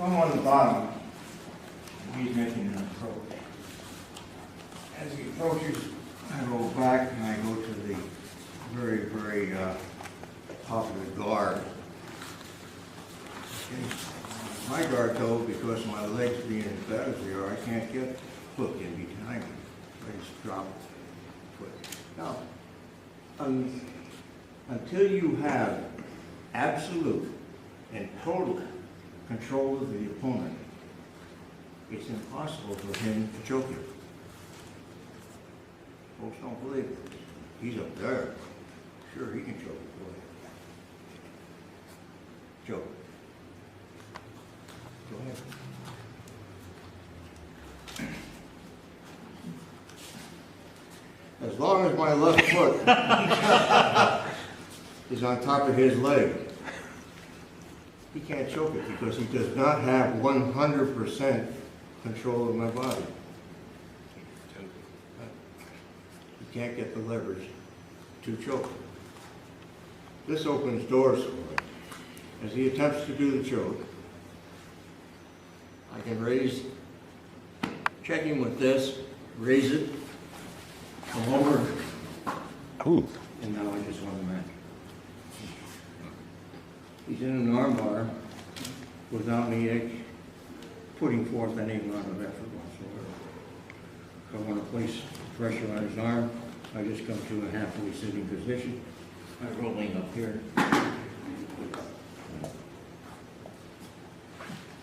I'm on the bottom. He's making an approach. As he approaches, I go back and I go to the very top of the guard. Okay. My guard though, because my legs being as bad as they are, I can't get hooked in behind me. I just drop the foot. Now, until you have absolute and total control of the opponent, it's impossible for him to choke you. Folks don't believe it. He's up there. Sure, he can choke you. Go ahead. Choke. Go ahead. As long as my left foot is on top of his leg, he can't choke it because he does not have 100% control of my body. He can't get the leverage to choke. This opens doors for him. As he attempts to do the choke, I can raise, check him with this, raise it, come over, Ooh. and now I just want him back. He's in an arm bar without me putting forth any amount of effort whatsoever. If I want to place pressure on his arm, I just come to a halfway sitting position. I'm rolling up here,